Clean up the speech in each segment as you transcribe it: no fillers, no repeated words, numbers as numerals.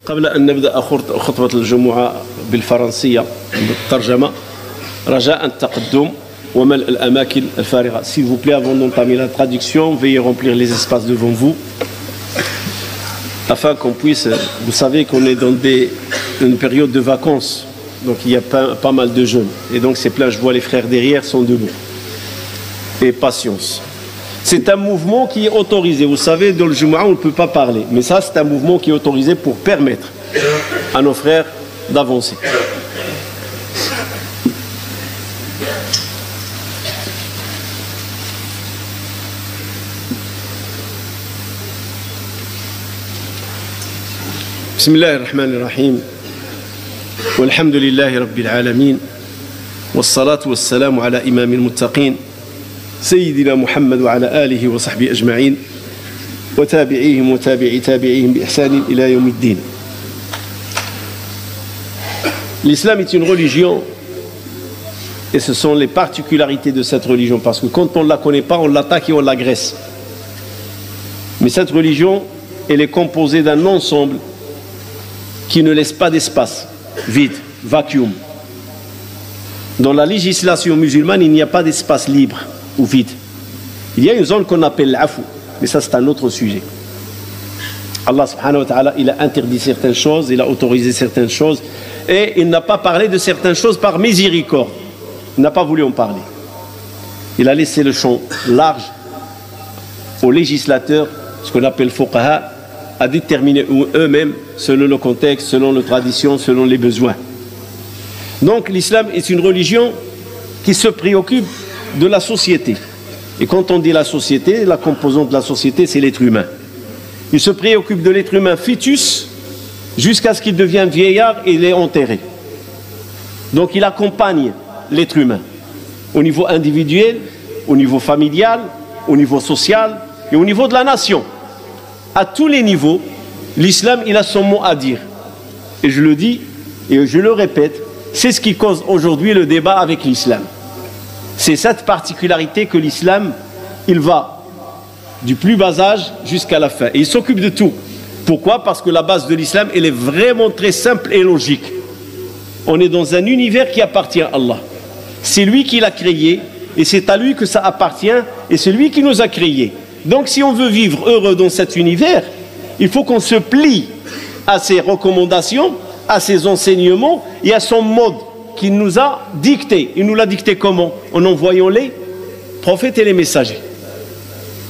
قبل أن نبدأ خطبة الجمعة بالفرنسية بالترجمة رجاء التقدم وملء الأماكن الفارغة. S'il vous plaît, avant d'entamer la traduction, veuillez remplir les espaces devant vous afin qu'on puisse, vous savez qu'on est dans une période de vacances, donc il y a pas mal de jeunes et donc c'est plein, je vois les frères derrière sont debout. Et patience. C'est un mouvement qui est autorisé. Vous savez, dans le Jumu'ah, on ne peut pas parler. Mais ça, c'est un mouvement qui est autorisé pour permettre à nos frères d'avancer. Bismillahirrahmanirrahim. Walhamdulillahi Rabbil Alamin. Wassalatu wassalamu ala imamil muttaqin. سيدنا محمد وعلى آله وصحبه أجمعين وتابعيهم وتابعي تابعيهم بإحسان إلى يوم الدين. L'islam est une religion et ce sont les particularités de cette religion parce que quand on ne la connaît pas, on l'attaque et on l'agresse. Mais cette religion, elle est composée d'un ensemble qui ne laisse pas d'espace, vide, vacuum. Dans la législation musulmane, il n'y a pas d'espace libre ou vide. Il y a une zone qu'on appelle l'afou, mais ça c'est un autre sujet. Allah subhanahu wa ta'ala, il a interdit certaines choses, il a autorisé certaines choses, et il n'a pas parlé de certaines choses par miséricorde. Il n'a pas voulu en parler. Il a laissé le champ large aux législateurs, ce qu'on appelle fuqaha, à déterminer eux-mêmes, selon le contexte, selon les traditions, selon les besoins. Donc l'islam est une religion qui se préoccupe de la société. Et quand on dit la société, la composante de la société, c'est l'être humain. Il se préoccupe de l'être humain fœtus jusqu'à ce qu'il devienne vieillard et il est enterré. Donc il accompagne l'être humain au niveau individuel, au niveau familial, au niveau social et au niveau de la nation. À tous les niveaux, l'islam, il a son mot à dire. Et je le dis et je le répète, c'est ce qui cause aujourd'hui le débat avec l'islam. C'est cette particularité que l'islam, il va du plus bas âge jusqu'à la fin. Et il s'occupe de tout. Pourquoi? Parce que la base de l'islam, elle est vraiment très simple et logique. On est dans un univers qui appartient à Allah. C'est lui qui l'a créé et c'est à lui que ça appartient et c'est lui qui nous a créés. Donc si on veut vivre heureux dans cet univers, il faut qu'on se plie à ses recommandations, à ses enseignements et à son mode qu'il nous a dicté. Il nous l'a dicté comment? En envoyant les prophètes et les messagers.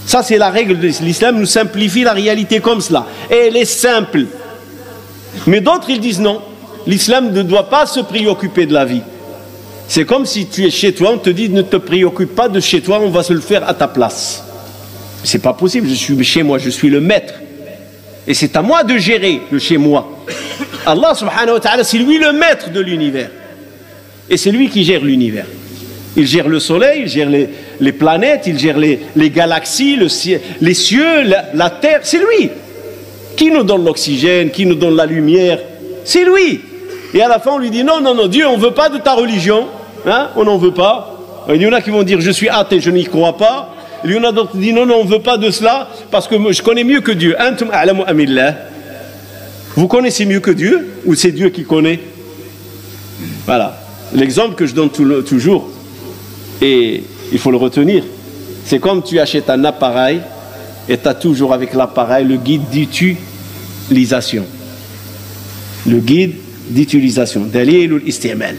Ça, c'est la règle de l'islam, nous simplifie la réalité comme cela. Et elle est simple. Mais d'autres, ils disent non. L'islam ne doit pas se préoccuper de la vie. C'est comme si tu es chez toi, on te dit ne te préoccupe pas de chez toi, on va se le faire à ta place. C'est pas possible, je suis chez moi, je suis le maître. Et c'est à moi de gérer le chez moi. Allah subhanahu wa ta'ala, c'est lui le maître de l'univers. Et c'est lui qui gère l'univers. Il gère le soleil, il gère les planètes, il gère les galaxies, les cieux, la terre. C'est lui qui nous donne l'oxygène, qui nous donne la lumière. C'est lui. Et à la fin, on lui dit non, non, non, Dieu, on ne veut pas de ta religion. Hein, on n'en veut pas. Il y en a qui vont dire je suis athée, je n'y crois pas. Il y en a d'autres qui disent non, non, on ne veut pas de cela parce que je connais mieux que Dieu. Antum a'lamu amillah. Vous connaissez mieux que Dieu ou c'est Dieu qui connaît? Voilà. L'exemple que je donne toujours, et il faut le retenir, c'est comme tu achètes un appareil et tu as toujours avec l'appareil le guide d'utilisation. Le guide d'utilisation. Dalilul isti'mal.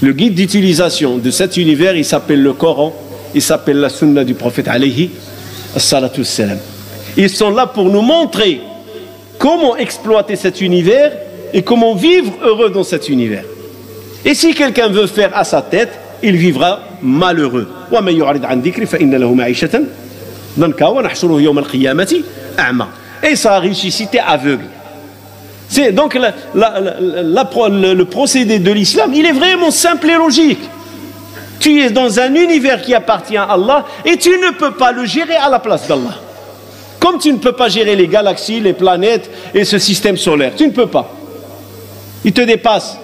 Le guide d'utilisation de cet univers, il s'appelle le Coran, il s'appelle la Sunna du prophète alayhi as-salatu was-salam. Ils sont là pour nous montrer comment exploiter cet univers et comment vivre heureux dans cet univers. Et si quelqu'un veut faire à sa tête, il vivra malheureux. Et sa richicité aveugle. C'est donc le procédé de l'islam, il est vraiment simple et logique. Tu es dans un univers qui appartient à Allah et tu ne peux pas le gérer à la place d'Allah. Comme tu ne peux pas gérer les galaxies, les planètes et ce système solaire. Tu ne peux pas. Il te dépasse.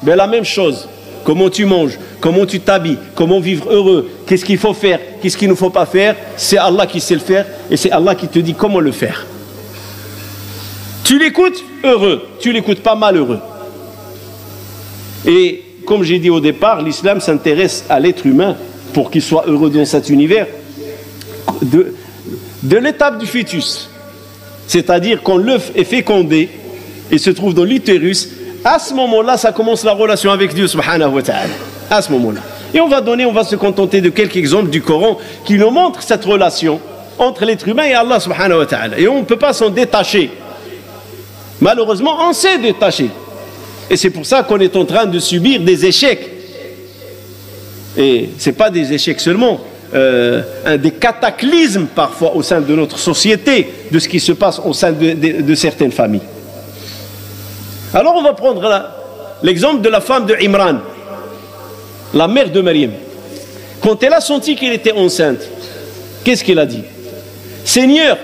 Mais la même chose, comment tu manges, comment tu t'habilles, comment vivre heureux, qu'est-ce qu'il faut faire, qu'est-ce qu'il ne faut pas faire, c'est Allah qui sait le faire et c'est Allah qui te dit comment le faire. Tu l'écoutes, heureux. Tu l'écoutes pas, malheureux. Et comme j'ai dit au départ, l'islam s'intéresse à l'être humain pour qu'il soit heureux dans cet univers de l'étape du fœtus. C'est-à-dire quand l'œuf est fécondé et se trouve dans l'utérus, à ce moment-là, ça commence la relation avec Dieu subhanahu wa ta'ala. À ce moment-là. Et on va se contenter de quelques exemples du Coran qui nous montrent cette relation entre l'être humain et Allah subhanahu wa ta'ala. Et on ne peut pas s'en détacher. Malheureusement, on s'est détaché. Et c'est pour ça qu'on est en train de subir des échecs. Et ce n'est pas des échecs seulement, des cataclysmes parfois au sein de notre société, de ce qui se passe au sein de certaines familles. Alors on va prendre l'exemple de la femme de Imran, la mère de Maryam. Quand elle a senti qu'elle était enceinte, qu'est-ce qu'elle a dit? Seigneur,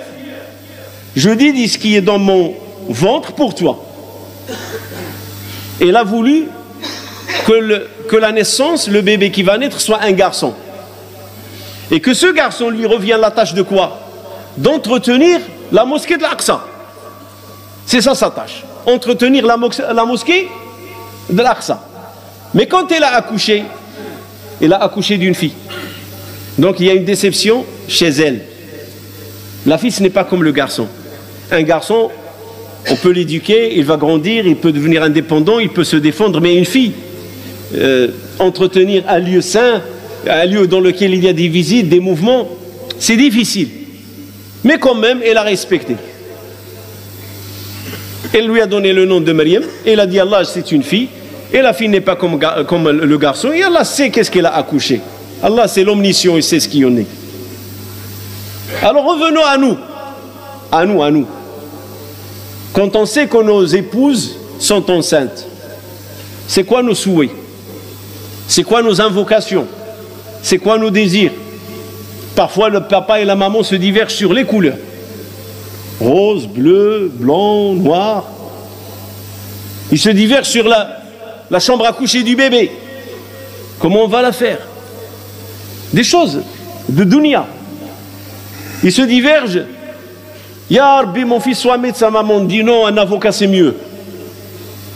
je dis ce qui est dans mon ventre pour toi. Elle a voulu que la naissance, le bébé qui va naître, soit un garçon. Et que ce garçon lui revient la tâche de quoi? D'entretenir la mosquée de l'Aqsa. C'est ça sa tâche. Entretenir la mosquée de l'Aqsa. Mais quand elle a accouché d'une fille. Donc il y a une déception chez elle. La fille, ce n'est pas comme le garçon. Un garçon, on peut l'éduquer, il va grandir, il peut devenir indépendant, il peut se défendre. Mais une fille, entretenir un lieu saint, un lieu dans lequel il y a des visites, des mouvements, c'est difficile. Mais quand même, elle a respecté. Elle lui a donné le nom de Maryam. Elle a dit Allah, c'est une fille. Et la fille n'est pas comme le garçon. Et Allah sait qu'est-ce qu'elle a accouché. Allah, c'est l'omniscient, il sait ce qui en est. Alors revenons à nous. À nous. Quand on sait que nos épouses sont enceintes, c'est quoi nos souhaits? C'est quoi nos invocations? C'est quoi nos désirs? Parfois, le papa et la maman se divergent sur les couleurs. Rose, bleu, blanc, noir. Ils se divergent sur la chambre à coucher du bébé. Comment on va la faire? Des choses de dunya. Ils se divergent. Ya Rabbi, mon fils soit médecin, maman dit non, un avocat c'est mieux.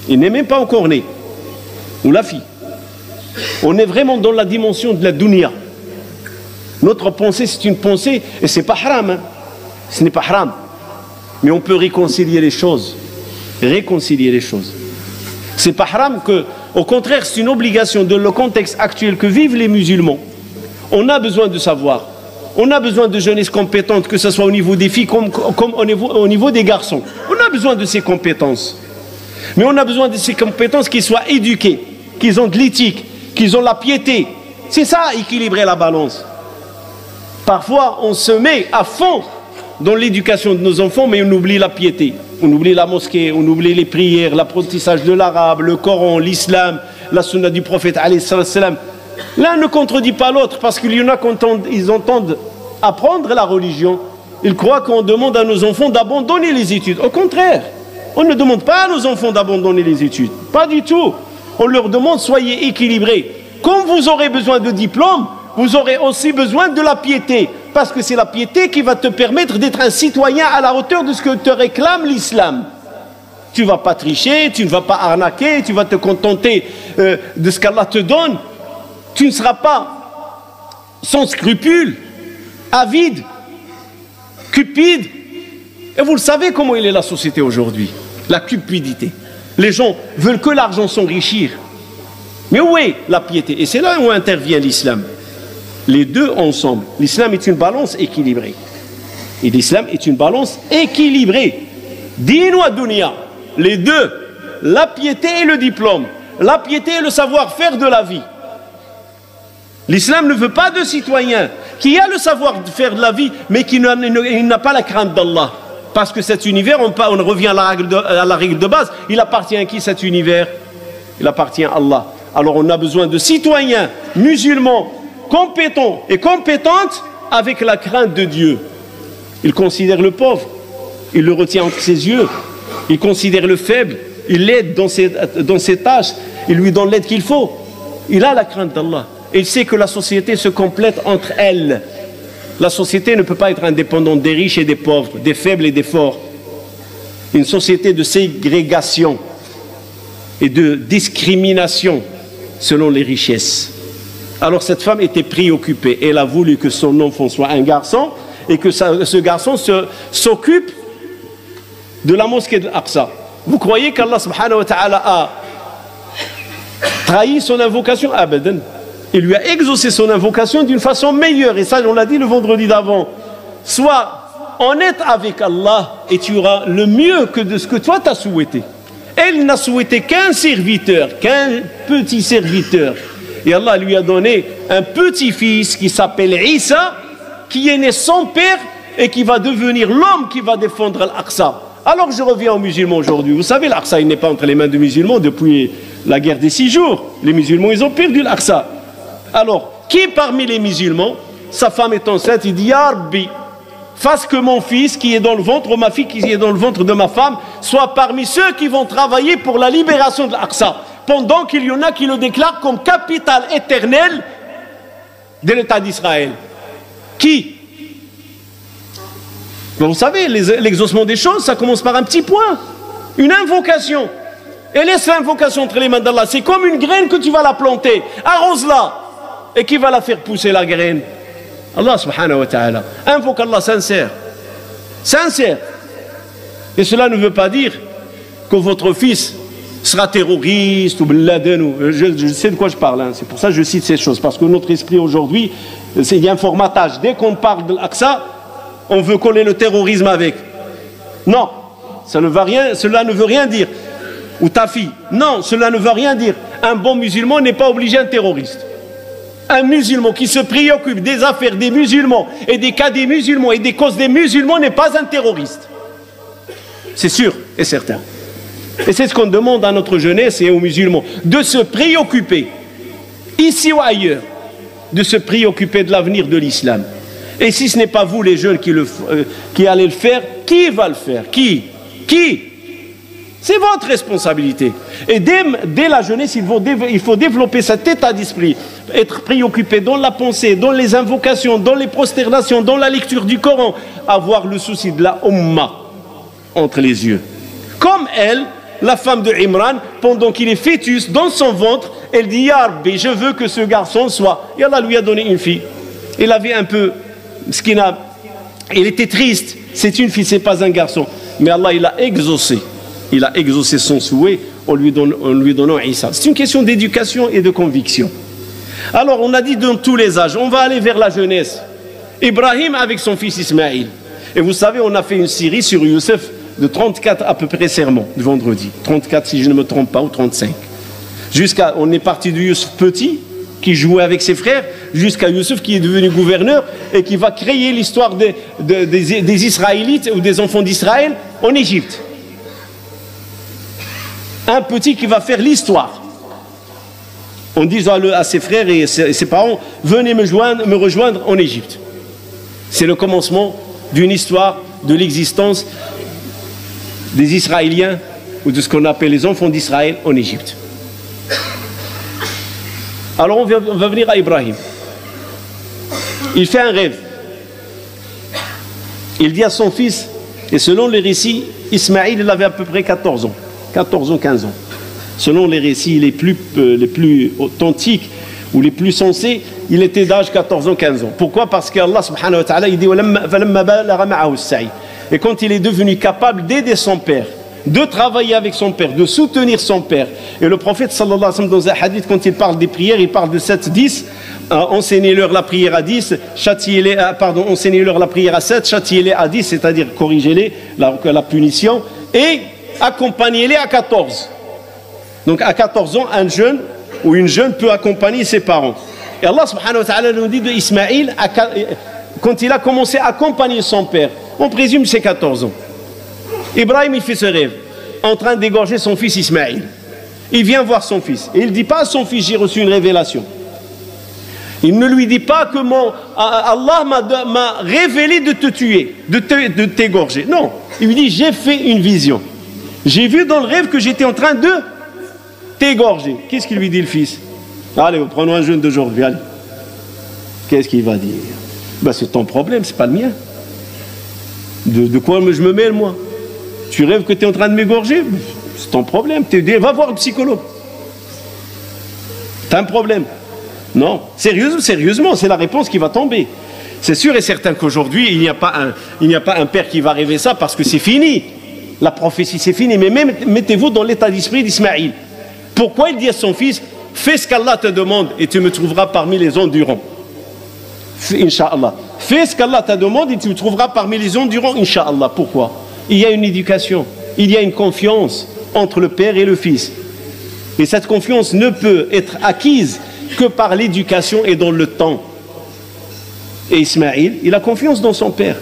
Il n'est même pas encore né. Ou la fille. On est vraiment dans la dimension de la dunya. Notre pensée, c'est une pensée, et c'est pas haram. Hein. Ce n'est pas haram. Mais on peut réconcilier les choses. Réconcilier les choses. C'est pas haram que, au contraire, c'est une obligation dans le contexte actuel que vivent les musulmans. On a besoin de savoir. On a besoin de jeunesse compétente, que ce soit au niveau des filles comme au niveau des garçons. On a besoin de ces compétences. Mais on a besoin de ces compétences qui soient éduquées, qu'ils ont de l'éthique, qu'ils ont la piété. C'est ça, équilibrer la balance. Parfois, on se met à fond dans l'éducation de nos enfants, mais on oublie la piété. On oublie la mosquée, on oublie les prières, l'apprentissage de l'arabe, le Coran, l'islam, la sunna du prophète alayhi salam. L'un ne contredit pas l'autre, parce qu'il y en a quand ils entendent apprendre la religion, ils croient qu'on demande à nos enfants d'abandonner les études. Au contraire, on ne demande pas à nos enfants d'abandonner les études. Pas du tout. On leur demande, soyez équilibrés. Comme vous aurez besoin de diplôme, vous aurez aussi besoin de la piété. Parce que c'est la piété qui va te permettre d'être un citoyen à la hauteur de ce que te réclame l'islam. Tu ne vas pas tricher, tu ne vas pas arnaquer, tu vas te contenter de ce qu'Allah te donne. Tu ne seras pas sans scrupules, avide, cupide. Et vous le savez comment il est la société aujourd'hui. La cupidité. Les gens veulent que l'argent s'enrichir. Mais où est la piété? Et c'est là où intervient l'islam. Les deux ensemble. L'islam est une balance équilibrée. Et l'islam est une balance équilibrée. Din wa dunya. Les deux. La piété et le diplôme. La piété et le savoir-faire de la vie. L'islam ne veut pas de citoyen qui a le savoir-faire de la vie, mais qui n'a pas la crainte d'Allah. Parce que cet univers, on revient à la règle de base, il appartient à qui cet univers? Il appartient à Allah. Alors on a besoin de citoyens musulmans, compétents et compétentes, avec la crainte de Dieu. Il considère le pauvre, il le retient entre ses yeux. Il considère le faible, il l'aide dans ses tâches, il lui donne l'aide qu'il faut. Il a la crainte d'Allah. Il sait que la société se complète entre elles. La société ne peut pas être indépendante des riches et des pauvres, des faibles et des forts. une société de ségrégation et de discrimination selon les richesses. Alors cette femme était préoccupée. Elle a voulu que son enfant soit un garçon et que ce garçon s'occupe de la mosquée de l'Aqsa. Vous croyez qu'Allah subhanahu wa ta'ala a trahi son invocation? Abadan. Il lui a exaucé son invocation d'une façon meilleure. Et ça, on l'a dit le vendredi d'avant. Sois honnête avec Allah et tu auras le mieux que de ce que toi t'as souhaité. Elle n'a souhaité qu'un serviteur, qu'un petit serviteur. Et Allah lui a donné un petit-fils qui s'appelle Isa, qui est né sans père et qui va devenir l'homme qui va défendre l'Aqsa. Alors je reviens aux musulmans aujourd'hui. Vous savez, l'Aqsa, il n'est pas entre les mains des musulmans depuis la guerre des 6 jours. Les musulmans, ils ont perdu l'Aqsa. Alors, qui parmi les musulmans, sa femme est enceinte, il dit « Ya Rabbi, fasse que mon fils qui est dans le ventre, ou ma fille qui est dans le ventre de ma femme, soit parmi ceux qui vont travailler pour la libération de l'Aqsa. » Pendant qu'il y en a qui le déclarent comme capitale éternelle de l'État d'Israël. Qui? Vous savez, l'exaucement des choses, ça commence par un petit point. Une invocation. Et laisse l'invocation entre les mains d'Allah. C'est comme une graine que tu vas la planter. Arrose-la. Et qui va la faire pousser, la graine? Allah subhanahu wa ta'ala. Invoque Allah sincère. Sincère. Et cela ne veut pas dire que votre fils sera terroriste ou Ben Laden. Je sais de quoi je parle. Hein. C'est pour ça que je cite ces choses. Parce que notre esprit aujourd'hui, il y a un formatage. Dès qu'on parle de l'Aqsa, on veut coller le terrorisme avec. Non, cela ne veut rien dire. Ou ta fille. Non, cela ne veut rien dire. Un bon musulman n'est pas obligé un terroriste. Un musulman qui se préoccupe des affaires des musulmans et des cas des musulmans et des causes des musulmans n'est pas un terroriste. C'est sûr et certain. Et c'est ce qu'on demande à notre jeunesse et aux musulmans, de se préoccuper, ici ou ailleurs, de se préoccuper de l'avenir de l'islam. Et si ce n'est pas vous les jeunes qui allez le faire, qui va le faire? Qui? C'est votre responsabilité. Et dès la jeunesse, il faut développer cet état d'esprit, être préoccupé dans la pensée, dans les invocations, dans les prosternations, dans la lecture du Coran, avoir le souci de la Ummah entre les yeux. Comme elle, la femme de Imran, pendant qu'il est fœtus dans son ventre, elle dit « Ya Rabbi, je veux que ce garçon soit... » Et Allah lui a donné une fille. Il avait un peu... Il était triste. C'est une fille, c'est pas un garçon. Mais Allah, il a exaucé. Il a exaucé son souhait en lui donnant Isa. C'est une question d'éducation et de conviction. Alors, on a dit dans tous les âges, on va aller vers la jeunesse. Ibrahim avec son fils Ismaïl. Et vous savez, on a fait une série sur Youssef de 34 à peu près sermons, de vendredi. 34 si je ne me trompe pas, ou 35. On est parti de Youssef petit, qui jouait avec ses frères, jusqu'à Youssef qui est devenu gouverneur et qui va créer l'histoire des Israélites ou des enfants d'Israël en Égypte. Un petit qui va faire l'histoire. En disant à ses frères et ses parents, venez me rejoindre en Égypte. C'est le commencement d'une histoire de l'existence des Israéliens ou de ce qu'on appelle les enfants d'Israël en Égypte. Alors on va venir à Ibrahim. Il fait un rêve. Il dit à son fils, et selon les récits, Ismaïl il avait à peu près 14 ans. 14 ans, 15 ans. Selon les récits les plus authentiques ou les plus sensés, il était d'âge 14 ans, 15 ans. Pourquoi? Parce qu'Allah subhanahu wa ta'ala, il dit et quand il est devenu capable d'aider son père, de travailler avec son père, de soutenir son père. Et le prophète sallallahu alayhi wa sallam dans un hadith, quand il parle des prières, il parle de 7-10, enseignez-leur la prière à 10, enseignez-leur la prière à 7, châtiez-les à 10, c'est-à-dire corrigez-les, la punition, et accompagnez-les à 14. Donc à 14 ans, un jeune ou une jeune peut accompagner ses parents. Et Allah subhanahu wa ta'ala nous dit de Ismaïl, quand il a commencé à accompagner son père, on présume c'est 14 ans. Ibrahim, il fait ce rêve, en train d'égorger son fils Ismaïl. Il vient voir son fils. Et il ne dit pas à son fils, j'ai reçu une révélation. Il ne lui dit pas que Allah m'a révélé de te tuer, de t'égorger. Non, il lui dit, j'ai fait une vision. J'ai vu dans le rêve que j'étais en train de t'égorger. Qu'est-ce qu'il lui dit le fils? Allez, prenons un jeune d'aujourd'hui, allez. Qu'est-ce qu'il va dire? Ben, c'est ton problème, c'est pas le mien. De quoi je me mêle, moi? Tu rêves que tu es en train de m'égorger? C'est ton problème. Va voir le psychologue. Tu as un problème. Non, sérieusement, c'est la réponse qui va tomber. C'est sûr et certain qu'aujourd'hui, il n'y a pas un père qui va rêver ça parce que c'est fini. La prophétie, c'est fini. Mais même, mettez-vous dans l'état d'esprit d'Ismaïl. Pourquoi il dit à son fils, fais ce qu'Allah te demande et tu me trouveras parmi les endurants. Inch'Allah. Fais ce qu'Allah te demande et tu me trouveras parmi les endurants, Inch'Allah. Pourquoi? Il y a une éducation, il y a une confiance entre le père et le fils. Et cette confiance ne peut être acquise que par l'éducation et dans le temps. Et Ismaïl, il a confiance dans son père.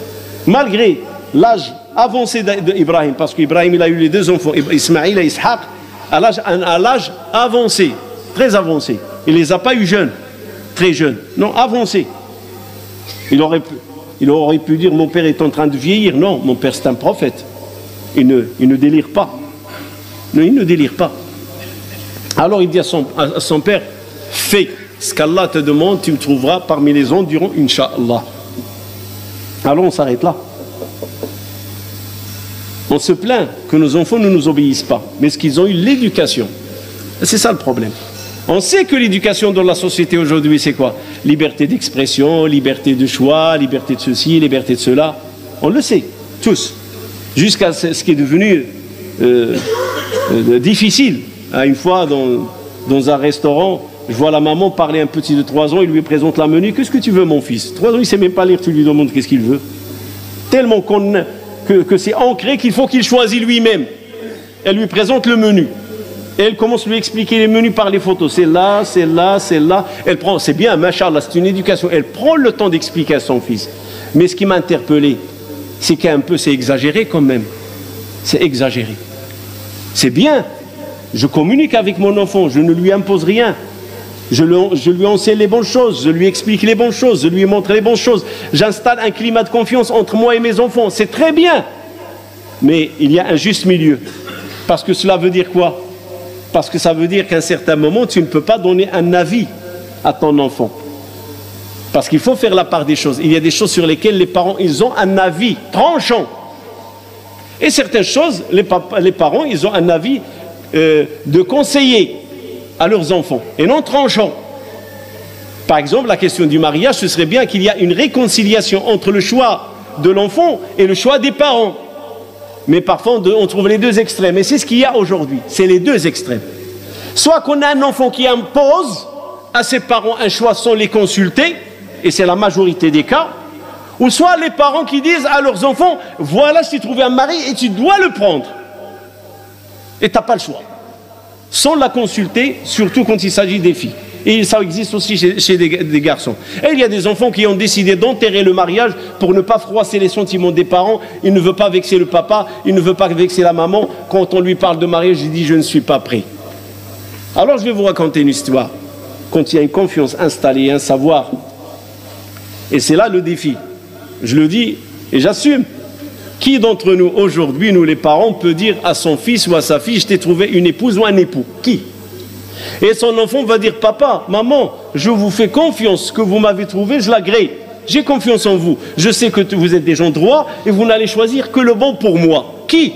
Malgré l'âge avancé d'Ibrahim, parce qu'Ibrahim, il a eu les deux enfants, Ismaïl et Ishaq, à l'âge avancé, très avancé. Il ne les a pas eu jeunes, très jeunes, non, avancé. Il aurait pu dire, mon père est en train de vieillir. Non, mon père c'est un prophète. Il ne délire pas. Non, il ne délire pas. Alors il dit à son père, fais ce qu'Allah te demande, tu me trouveras parmi les endurants, Inch'Allah. Alors on s'arrête là. On se plaint que nos enfants ne nous obéissent pas, mais est-ce qu'ils ont eu l'éducation? C'est ça le problème. On sait que l'éducation dans la société aujourd'hui, c'est quoi? Liberté d'expression, liberté de choix, liberté de ceci, liberté de cela. On le sait, tous. Jusqu'à ce qui est devenu difficile. Une fois, dans un restaurant, je vois la maman parler à un petit de 3 ans, il lui présente la menu. Qu'est-ce que tu veux, mon fils? 3 ans, il ne sait même pas lire, tu lui demandes qu'est-ce qu'il veut. Tellement que c'est ancré qu'il faut qu'il choisisse lui-même. Elle lui présente le menu. Et elle commence à lui expliquer les menus par les photos. C'est là, c'est là, c'est là. Elle prend, c'est bien, machallah, c'est une éducation. Elle prend le temps d'expliquer à son fils. Mais ce qui m'a interpellé, c'est qu'un peu, c'est exagéré quand même. C'est exagéré. C'est bien. Je communique avec mon enfant, je ne lui impose rien. Je lui enseigne les bonnes choses, je lui explique les bonnes choses, je lui montre les bonnes choses. J'installe un climat de confiance entre moi et mes enfants. C'est très bien. Mais il y a un juste milieu. Parce que cela veut dire quoi? Parce que ça veut dire qu'à un certain moment, tu ne peux pas donner un avis à ton enfant. Parce qu'il faut faire la part des choses. Il y a des choses sur lesquelles les parents, ils ont un avis tranchant. Et certaines choses, les parents, ils ont un avis de conseiller à leurs enfants, et non tranchant. Par exemple, la question du mariage, ce serait bien qu'il y ait une réconciliation entre le choix de l'enfant et le choix des parents. Mais parfois, on trouve les deux extrêmes. Et c'est ce qu'il y a aujourd'hui. C'est les deux extrêmes. Soit qu'on a un enfant qui impose à ses parents un choix sans les consulter, et c'est la majorité des cas, ou soit les parents qui disent à leurs enfants, voilà, je t'ai trouvé un mari et tu dois le prendre. Et tu n'as pas le choix. Sans la consulter, surtout quand il s'agit des filles. Et ça existe aussi chez des garçons. Et il y a des enfants qui ont décidé d'enterrer le mariage pour ne pas froisser les sentiments des parents. Il ne veut pas vexer le papa, il ne veut pas vexer la maman. Quand on lui parle de mariage, il dit « je ne suis pas prêt ». Alors je vais vous raconter une histoire. Quand il y a une confiance installée, un savoir. Et c'est là le défi. Je le dis et j'assume. Qui d'entre nous aujourd'hui, nous les parents, peut dire à son fils ou à sa fille « je t'ai trouvé une épouse ou un époux » ? Qui ? Et son enfant va dire « papa, maman, je vous fais confiance, ce que vous m'avez trouvé, je l'agrée. J'ai confiance en vous. Je sais que vous êtes des gens droits et vous n'allez choisir que le bon pour moi. » Qui ?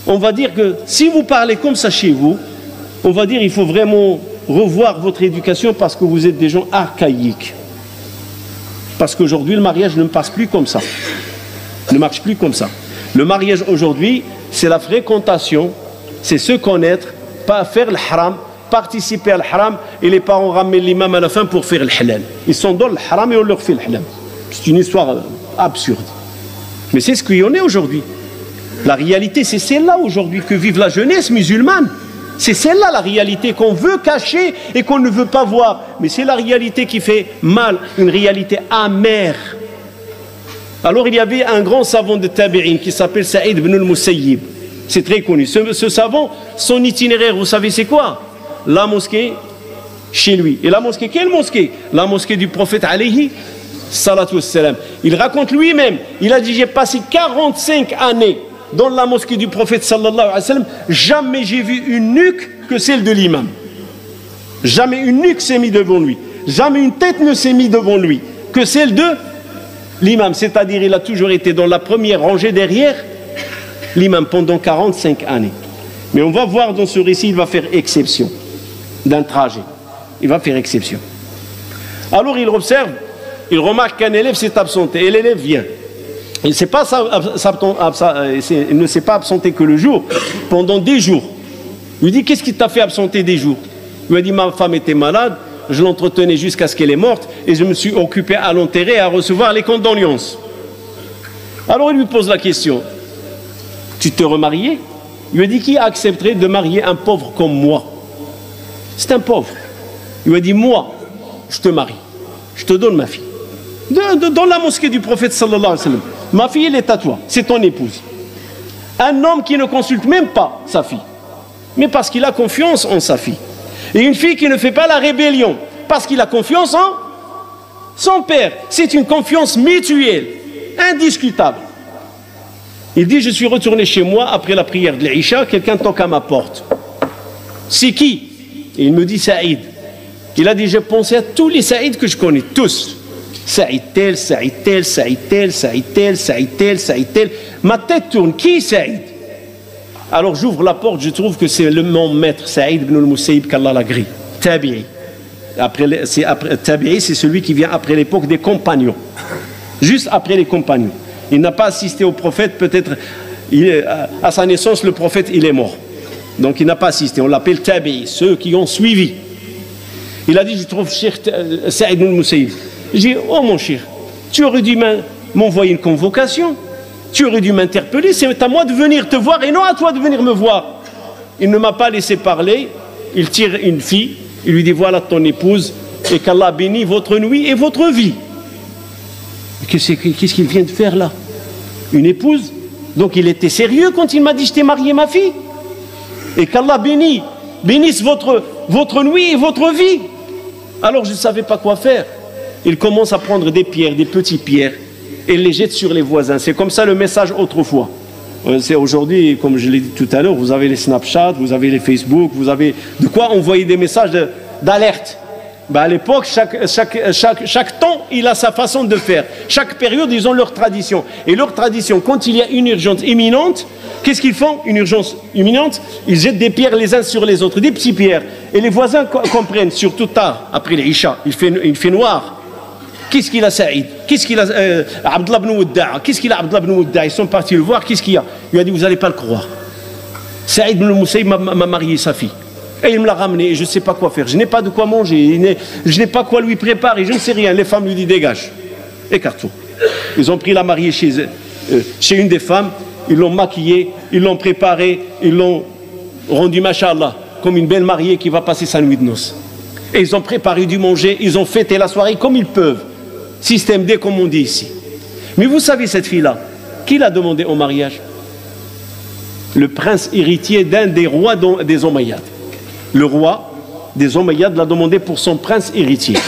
On va dire que si vous parlez comme ça chez vous, on va dire il faut vraiment revoir votre éducation parce que vous êtes des gens archaïques. Parce qu'aujourd'hui, le mariage ne passe plus comme ça. Ne marche plus comme ça. Le mariage aujourd'hui, c'est la fréquentation, c'est se connaître, pas faire le haram, participer à le haram, et les parents ramènent l'imam à la fin pour faire le halal. Ils sont dans le haram et on leur fait le halal. C'est une histoire absurde. Mais c'est ce qu'il y en est aujourd'hui. La réalité, c'est celle-là aujourd'hui que vive la jeunesse musulmane. C'est celle-là la réalité qu'on veut cacher et qu'on ne veut pas voir. Mais c'est la réalité qui fait mal, une réalité amère. Alors il y avait un grand savant de Tabi'in qui s'appelle Saïd ibn al-Musayyib. C'est très connu. Ce savant, son itinéraire, vous savez c'est quoi? La mosquée chez lui. Et la mosquée, quelle mosquée? La mosquée du prophète alayhi salatu wassalam. Il raconte lui-même, il a dit j'ai passé 45 années dans la mosquée du prophète sallallahu alayhi wa sallam, jamais j'ai vu une nuque que celle de l'imam. Jamais une nuque s'est mise devant lui. Jamais une tête ne s'est mise devant lui que celle de l'imam, c'est-à-dire il a toujours été dans la première rangée derrière l'imam pendant 45 années. Mais on va voir dans ce récit, il va faire exception d'un trajet. Il va faire exception. Alors il observe, il remarque qu'un élève s'est absenté et l'élève vient. Il ne s'est pas absenté que le jour, pendant des jours. Il lui dit, qu'est-ce qui t'a fait absenter des jours? Il lui a dit, ma femme était malade, je l'entretenais jusqu'à ce qu'elle est morte et je me suis occupé à l'enterrer et à recevoir les condoléances. Alors il lui pose la question, tu te remariais? Il lui a dit, qui accepterait de marier un pauvre comme moi? C'est un pauvre. Il lui a dit, moi, je te marie, je te donne ma fille. Dans la mosquée du prophète sallallahu alayhi wa sallam, ma fille elle est à toi, c'est ton épouse. Un homme qui ne consulte même pas sa fille, mais parce qu'il a confiance en sa fille. Et une fille qui ne fait pas la rébellion, parce qu'il a confiance en son père. C'est une confiance mutuelle, indiscutable. Il dit, je suis retourné chez moi après la prière de l'Isha, quelqu'un toque à ma porte. C'est qui? Et il me dit, Saïd. Il a dit, j'ai pensé à tous les Saïd que je connais, tous. Saïd tel, Saïd tel, Saïd tel, Saïd tel, Saïd tel, Saïd tel. Ma tête tourne, qui Saïd? Alors j'ouvre la porte, je trouve que c'est mon maître, Saïd ibn al-Musayyib, qu'Allah l'a grille. Tabi'i. Tabi'i, c'est celui qui vient après l'époque des compagnons. Juste après les compagnons. Il n'a pas assisté au prophète, peut-être, à sa naissance, le prophète, il est mort. Donc il n'a pas assisté, on l'appelle Tabi'i, ceux qui ont suivi. Il a dit, je trouve Cheikh Saïd ibn al-Musayyib. J'ai dit, oh mon cher, tu aurais dû m'envoyer une convocation, tu aurais dû m'interpeller, c'est à moi de venir te voir et non à toi de venir me voir. Il ne m'a pas laissé parler, il tire une fille, il lui dit, voilà ton épouse, et qu'Allah bénisse votre nuit et votre vie. Qu'est-ce qu'il vient de faire là? Une épouse? Donc il était sérieux quand il m'a dit, je t'ai marié ma fille. Et qu'Allah bénisse votre nuit et votre vie. Alors je ne savais pas quoi faire. Il commence à prendre des pierres, des petites pierres, et les jette sur les voisins. C'est comme ça le message autrefois. C'est aujourd'hui, comme je l'ai dit tout à l'heure, vous avez les Snapchat, vous avez les Facebook, vous avez de quoi envoyer des messages d'alerte. À l'époque, chaque temps, il a sa façon de faire. Chaque période, ils ont leur tradition. Et leur tradition, quand il y a une urgence imminente, qu'est-ce qu'ils font? Une urgence imminente, ils jettent des pierres les uns sur les autres, des petites pierres. Et les voisins comprennent, surtout tard, après les Isha, il fait noir. Qu'est-ce qu'il a Saïd? Qu'est-ce qu'il a Abdullah ibn Wadda'a? Qu'est-ce qu'il a Abdullah ibn Wadda'a? Ils sont partis le voir, qu'est-ce qu'il y a? Il a dit, vous n'allez pas le croire. Saïd ibn al-Musayyib m'a marié sa fille. Et il me l'a ramené et je ne sais pas quoi faire. Je n'ai pas de quoi manger, je n'ai pas quoi lui préparer, je ne sais rien. Les femmes lui disent, dégage, écarte-toi. Ils ont pris la mariée chez une des femmes, ils l'ont maquillée, ils l'ont préparée, ils l'ont rendue, machallah, comme une belle mariée qui va passer sa nuit de noces. Et ils ont préparé du manger, ils ont fêté la soirée comme ils peuvent. Système D comme on dit ici. Mais vous savez cette fille-là, qui l'a demandé au mariage? Le prince héritier d'un des rois des Omeyyades. Le roi des Omeyyades l'a demandé pour son prince héritier.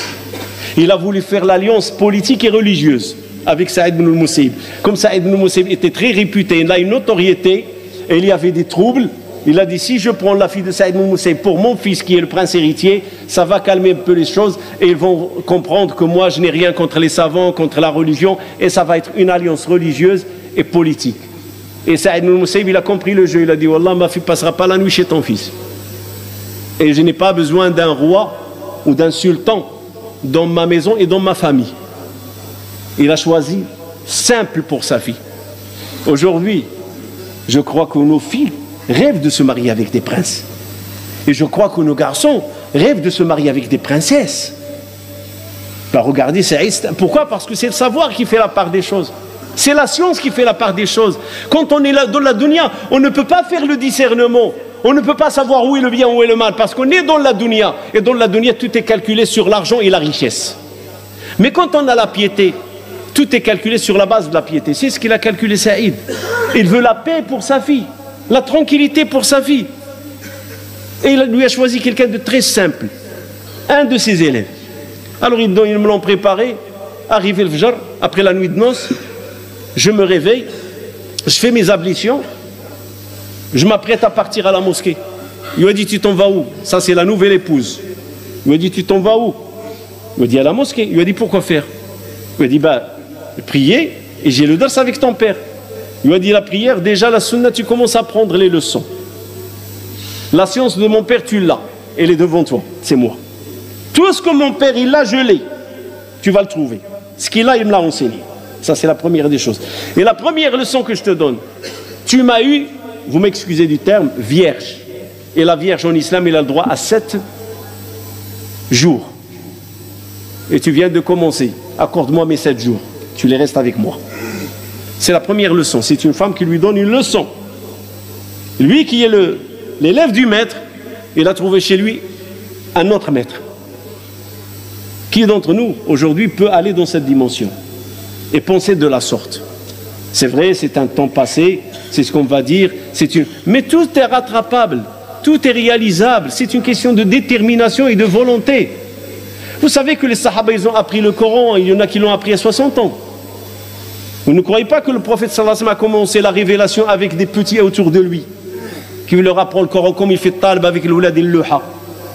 Il a voulu faire l'alliance politique et religieuse avec Saïd ibn al-Musayyib. Comme Saïd ibn al-Musayyib était très réputé, il a une notoriété, et il y avait des troubles, il a dit, si je prends la fille de Saïd ibn al-Musayyib pour mon fils qui est le prince héritier, ça va calmer un peu les choses, et ils vont comprendre que moi je n'ai rien contre les savants, contre la religion, et ça va être une alliance religieuse et politique. Et Saïd ibn al-Musayyib, il a compris le jeu, il a dit, wallah, ma fille ne passera pas la nuit chez ton fils. Et je n'ai pas besoin d'un roi ou d'un sultan dans ma maison et dans ma famille. Il a choisi simple pour sa fille. Aujourd'hui, je crois que nos filles rêvent de se marier avec des princes. Et je crois que nos garçons rêvent de se marier avec des princesses. Regardez, pourquoi? Parce que c'est le savoir qui fait la part des choses. C'est la science qui fait la part des choses. Quand on est là dans la dunya, on ne peut pas faire le discernement. On ne peut pas savoir où est le bien, où est le mal, parce qu'on est dans la dunya. Et dans la dunya, tout est calculé sur l'argent et la richesse. Mais quand on a la piété, tout est calculé sur la base de la piété. C'est ce qu'il a calculé Saïd. Il veut la paix pour sa fille, la tranquillité pour sa fille. Et il lui a choisi quelqu'un de très simple, un de ses élèves. Alors ils me l'ont préparé, arrivé le Fajr, après la nuit de noces, je me réveille, je fais mes ablutions, je m'apprête à partir à la mosquée. Il lui a dit, tu t'en vas où? Ça c'est la nouvelle épouse. Il lui a dit, tu t'en vas où? Il lui a dit, à la mosquée. Il lui a dit, pourquoi faire? Il lui a dit, prier, et j'ai le dars avec ton père. Il m'a dit la prière, déjà la sunna, tu commences à prendre les leçons. La science de mon père, tu l'as. Elle est devant toi, c'est moi. Tout ce que mon père, il a, je l'ai. Tu vas le trouver. Ce qu'il a, il me l'a enseigné. Ça, c'est la première des choses. Et la première leçon que je te donne, tu m'as eu, vous m'excusez du terme, vierge. Et la vierge en islam, elle a le droit à 7 jours. Et tu viens de commencer. Accorde-moi mes 7 jours. Tu les restes avec moi. C'est la première leçon. C'est une femme qui lui donne une leçon. Lui qui est l'élève du maître, il a trouvé chez lui un autre maître. Qui d'entre nous, aujourd'hui, peut aller dans cette dimension et penser de la sorte? C'est vrai, c'est un temps passé, c'est ce qu'on va dire, mais tout est rattrapable, tout est réalisable. C'est une question de détermination et de volonté. Vous savez que les Sahaba, ils ont appris le Coran, il y en a qui l'ont appris à 60 ans. Vous ne croyez pas que le prophète sallallahu alayhi wa sallam a commencé la révélation avec des petits autour de lui, qui leur apprend le Coran comme il fait talb avec l'oulad il-luha,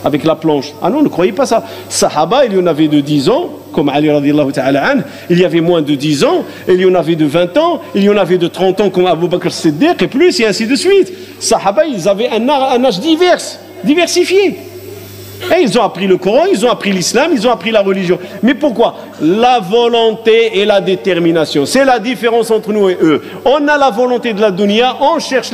avec la planche? Ah non, ne croyez pas ça. Sahaba, il y en avait de 10 ans, comme Ali radiyallahu ta'ala anhu, il y avait moins de 10 ans, il y en avait de 20 ans, il y en avait de 30 ans comme Abu Bakr Siddiq et plus, et ainsi de suite. Sahaba, ils avaient un âge diversifié. Et ils ont appris le Coran, ils ont appris l'islam, ils ont appris la religion. Mais pourquoi? La volonté et la détermination. C'est la différence entre nous et eux. On a la volonté de la dunya, on cherche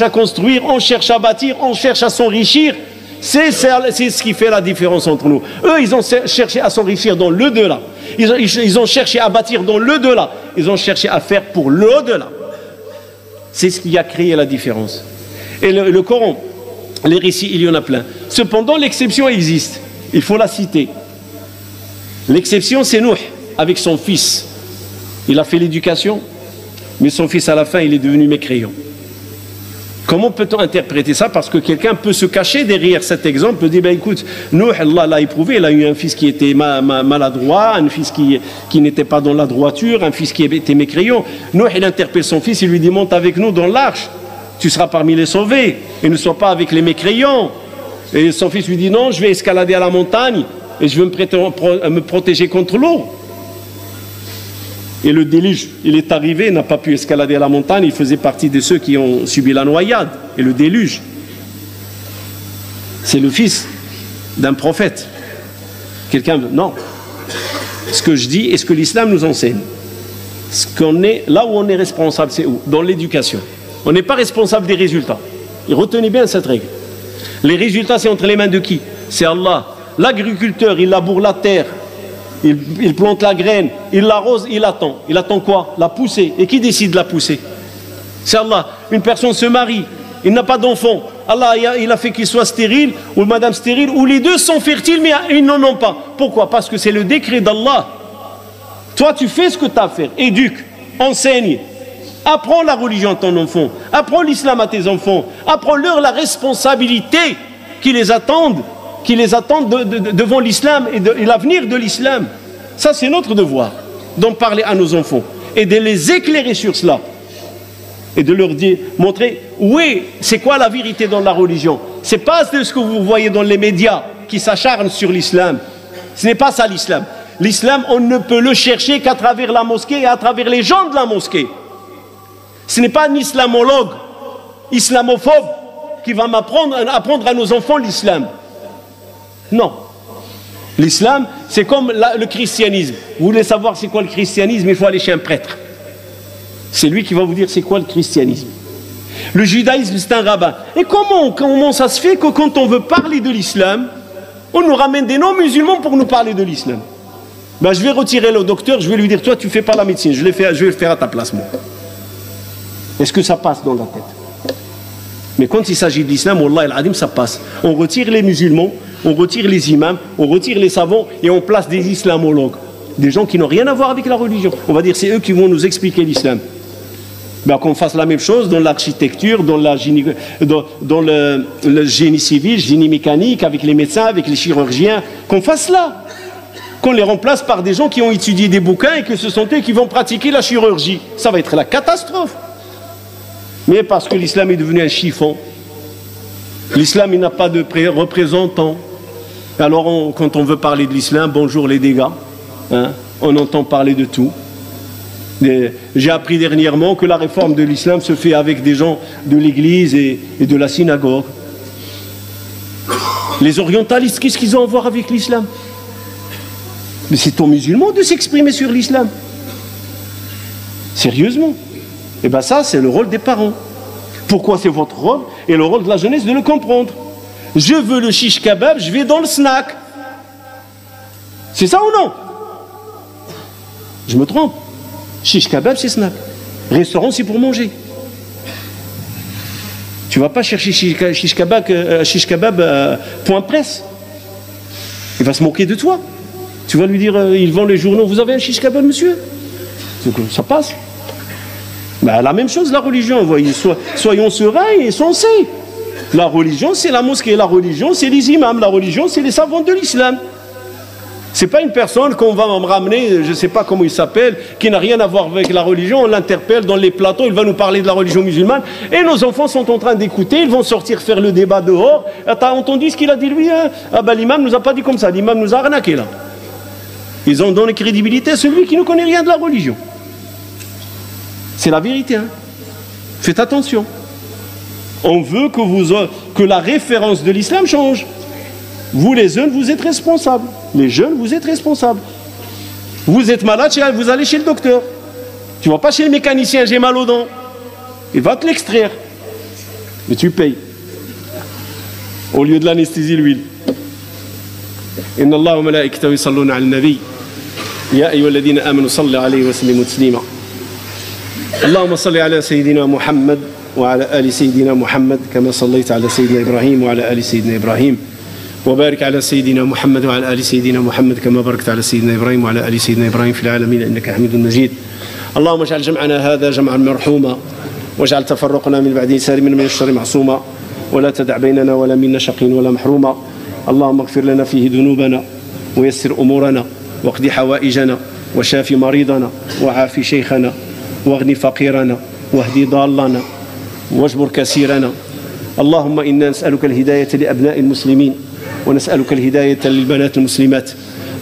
à construire, on cherche à bâtir, on cherche à s'enrichir. C'est ce qui fait la différence entre nous. Eux, ils ont cherché à s'enrichir dans l'au-delà. Ils ont cherché à bâtir dans l'au-delà. Ils ont cherché à faire pour l'au-delà. C'est ce qui a créé la différence. Et le Coran, les récits, il y en a plein. Cependant, l'exception existe. Il faut la citer. L'exception, c'est Nuh, avec son fils. Il a fait l'éducation, mais son fils, à la fin, il est devenu mécréant. Comment peut-on interpréter ça? Parce que quelqu'un peut se cacher derrière cet exemple, dire, ben écoute, Nuh, Allah l'a éprouvé, il a eu un fils qui était maladroit, un fils qui n'était pas dans la droiture, un fils qui était mécréant. Nuh, il interpelle son fils, il lui dit, monte avec nous dans l'arche. Tu seras parmi les sauvés, et ne sois pas avec les mécréants. Et son fils lui dit, non, je vais escalader à la montagne, et je veux me protéger contre l'eau. Et le déluge, il est arrivé, il n'a pas pu escalader à la montagne, il faisait partie de ceux qui ont subi la noyade. Et le déluge, c'est le fils d'un prophète. Non. Ce que je dis et ce que l'islam nous enseigne, là où on est responsable, c'est où? Dans l'éducation. On n'est pas responsable des résultats. Et retenez bien cette règle. Les résultats, c'est entre les mains de qui? C'est Allah. L'agriculteur, il laboure la terre, il plante la graine, il l'arrose, il attend. Il attend quoi? La poussée. Et qui décide de la pousser? C'est Allah. Une personne se marie, il n'a pas d'enfant. Allah, il a fait qu'il soit stérile, ou madame stérile, ou les deux sont fertiles, mais ils n'en ont pas. Pourquoi? Parce que c'est le décret d'Allah. Toi, tu fais ce que tu as à faire. Éduque, enseigne. Apprends la religion à ton enfant, apprends l'islam à tes enfants, apprends-leur la responsabilité qui les attendent devant l'islam et l'avenir de l'islam. Ça, c'est notre devoir, d'en parler à nos enfants et de les éclairer sur cela et de leur dire, montrer, oui, c'est quoi la vérité dans la religion. C'est pas ce que vous voyez dans les médias qui s'acharnent sur l'islam. Ce n'est pas ça l'islam. L'islam, on ne peut le chercher qu'à travers la mosquée et à travers les gens de la mosquée. Ce n'est pas un islamologue, islamophobe, qui va apprendre à nos enfants l'islam. Non. L'islam, c'est comme le christianisme. Vous voulez savoir c'est quoi le christianisme? Il faut aller chez un prêtre. C'est lui qui va vous dire c'est quoi le christianisme. Le judaïsme, c'est un rabbin. Et comment ça se fait que quand on veut parler de l'islam, on nous ramène des non-musulmans pour nous parler de l'islam? Ben, je vais retirer le docteur, je vais lui dire, toi tu ne fais pas la médecine, je vais le faire à ta place, moi. Est-ce que ça passe dans la tête? Mais quand il s'agit de l'islam, Wallah al-Adim, ça passe. On retire les musulmans, on retire les imams, on retire les savants et on place des islamologues. Des gens qui n'ont rien à voir avec la religion. On va dire c'est eux qui vont nous expliquer l'islam. Ben, qu'on fasse la même chose dans l'architecture, dans le génie civil, génie mécanique, avec les médecins, avec les chirurgiens. Qu'on fasse là. Qu'on les remplace par des gens qui ont étudié des bouquins et que ce sont eux qui vont pratiquer la chirurgie. Ça va être la catastrophe. Mais parce que l'islam est devenu un chiffon, l'islam il n'a pas de représentant. Alors quand on veut parler de l'islam, bonjour les dégâts, hein, on entend parler de tout. J'ai appris dernièrement que la réforme de l'islam se fait avec des gens de l'église et de la synagogue. Les orientalistes, qu'est-ce qu'ils ont à voir avec l'islam? Mais c'est aux musulmans de s'exprimer sur l'islam. Sérieusement. Et bien ça, c'est le rôle des parents. Pourquoi c'est votre rôle et le rôle de la jeunesse de le comprendre? Je veux le shish kebab, je vais dans le snack. C'est ça ou non? Je me trompe. Shish kebab, c'est snack. Restaurant, c'est pour manger. Tu ne vas pas chercher shish kebab point presse. Il va se moquer de toi. Tu vas lui dire, ils vendent les journaux, vous avez un shish kebab, monsieur? Ça passe. Ben, la même chose, la religion, voyez, soyons sereins et sensés. La religion, c'est la mosquée. La religion, c'est les imams. La religion, c'est les savants de l'islam. C'est pas une personne qu'on va me ramener, je ne sais pas comment il s'appelle, qui n'a rien à voir avec la religion. On l'interpelle dans les plateaux, il va nous parler de la religion musulmane. Et nos enfants sont en train d'écouter, ils vont sortir faire le débat dehors. T'as entendu ce qu'il a dit lui, hein? Ah ben l'imam nous a pas dit comme ça, l'imam nous a arnaqué là. Ils ont donné crédibilité à celui qui ne connaît rien de la religion. C'est la vérité, hein? Faites attention. On veut que la référence de l'islam change. Vous les jeunes, vous êtes responsables. Les jeunes, vous êtes responsables. Vous êtes malade, vous allez chez le docteur. Tu ne vas pas chez le mécanicien, j'ai mal aux dents. Il va te l'extraire. Mais tu payes. Au lieu de l'anesthésie, l'huile. Inna Allah wa malaikatahu yusalluna ala an-nabi. Ya ayyuhalladhina amanu sallu alayhi wa sallimu taslima. اللهم صل على سيدنا محمد وعلى آل سيدنا محمد كما صليت على سيدنا إبراهيم وعلى آل سيدنا إبراهيم وبارك على سيدنا محمد وعلى آل سيدنا محمد كما باركت على سيدنا إبراهيم وعلى آل سيدنا إبراهيم في العالمين إنك حميد مجيد. اللهم اجعل جمعنا هذا جمعا مرحوما واجعل تفرقنا من بعده سالما من الشر معصوما ولا تدع بيننا ولا منا شقيا ولا محروما. اللهم اغفر لنا فيه ذنوبنا ويسر أمورنا واقض حوائجنا وشاف مريضنا وعافي شيخنا واغني فقيرنا واهدي ضالنا واجبر كسيرنا. اللهم إنا نسألك الهداية لأبناء المسلمين ونسألك الهداية للبنات المسلمات.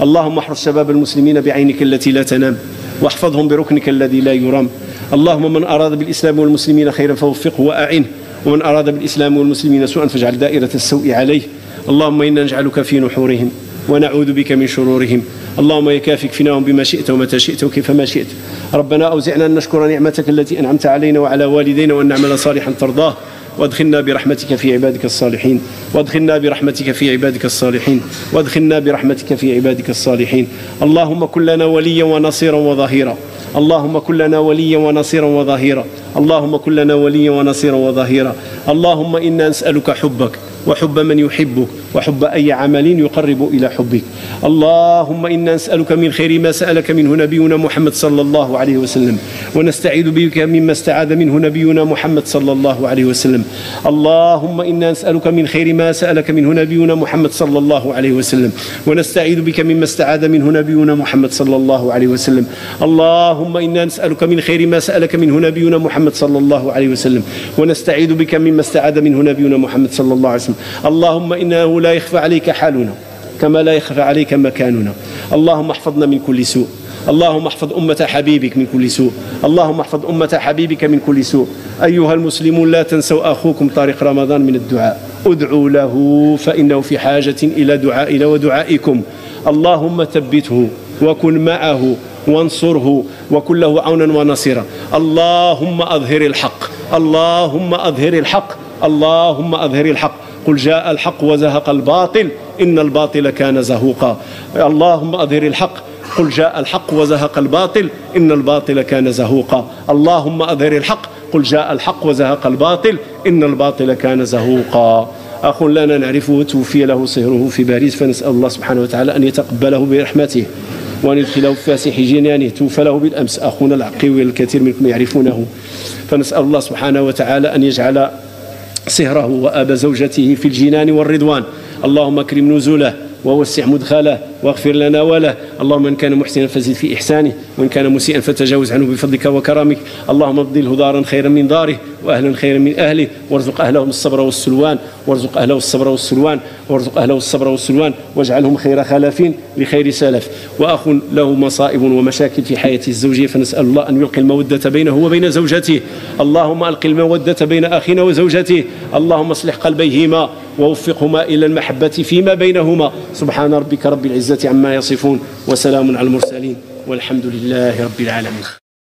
اللهم احرس شباب المسلمين بعينك التي لا تنام واحفظهم بركنك الذي لا يرام. اللهم من أراد بالإسلام والمسلمين خيرا فوفقه وأعنه ومن أراد بالإسلام والمسلمين سوءا فاجعل دائرة السوء عليه. اللهم إنا نجعلك في نحورهم ونعوذ بك من شرورهم. اللهم يكافك فيناهم بما شئت ومتى شئت وكيفما شئت. ربنا أوزعنا أن نشكر نعمتك التي أنعمت علينا وعلى والدينا وأن نعمل صالحا ترضاه وادخلنا برحمتك في عبادك الصالحين وادخلنا برحمتك في عبادك الصالحين وادخلنا برحمتك في عبادك الصالحين. اللهم كن لنا وليا ونصيرا وظهيرا. اللهم كن لنا وليا ونصيرا وظهيرا. اللهم كن لنا وليا ونصيرا وظهيرا. اللهم إنا نسألك حبك وحب من يحبك وحب أي عمل يقرب إلى حبك. اللهم إنا نسألك من خير ما سألك منه نبينا محمد صلى الله عليه وسلم ونستعيذ بك مما استعاذ منه نبينا محمد صلى الله عليه وسلم. اللهم إنا نسألك من خير ما سألك منه نبينا محمد صلى الله عليه وسلم ونستعيذ بك مما استعاذ منه نبينا محمد صلى الله عليه وسلم. اللهم إنا نسألك من خير ما سألك منه نبينا محمد صلى الله عليه وسلم ونستعيذ بك مما استعاذ منه نبينا محمد صلى الله عليه وسلم. اللهم إنه لا يخفى عليك حالنا كما لا يخفى عليك مكاننا. اللهم احفظنا من كل سوء. اللهم احفظ أمة حبيبك من كل سوء. اللهم احفظ أمة حبيبك من كل سوء. أيها المسلمون لا تنسوا أخوكم طارق رمضان من الدعاء. ادعوا له فإنه في حاجة إلى دعائنا ودعائكم. اللهم ثبته وكن معه وانصره وكن له عونا ونصيرا. اللهم أظهر الحق. اللهم أظهر الحق. اللهم أظهر الحق. قل جاء الحق وزهق الباطل إن الباطل كان زهوقا. اللهم أظهر الحق. قل جاء الحق وزهق الباطل إن الباطل كان زهوقا. اللهم أظهر الحق. قل جاء الحق وزهق الباطل إن الباطل كان زهوقا. أخ لنا نعرفه توفي له صهره في باريس فنسأل الله سبحانه وتعالى أن يتقبله برحمته وأن يدخله في فاسح جنانه. توفى له بالأمس أخونا العقيوي الكثير منكم يعرفونه فنسأل الله سبحانه وتعالى أن يجعل صهره وأب زوجته في الجنان والرضوان. اللهم اكرم نزله ووسع مدخله واغفر لنا وله. اللهم إن كان محسنا فزد في إحسانه وإن كان مسيئا فتجاوز عنه بفضلك وكرمك. اللهم ابدله دارا خيرا من داره وأهلا خيرا من أهله، وارزق أهلهم الصبر والسلوان، وارزق أهله الصبر والسلوان، وارزق أهله الصبر والسلوان، واجعلهم خير خلف لخير سلف. وأخ له مصائب ومشاكل في حياته الزوجية، فنسأل الله أن يلقي المودة بينه وبين زوجته. اللهم ألق المودة بين أخينا وزوجته، اللهم اصلح قلبيهما ووفقهما إلى المحبة فيما بينهما. سبحان ربك رب العزة عما يصفون، وسلام على المرسلين، والحمد لله رب العالمين.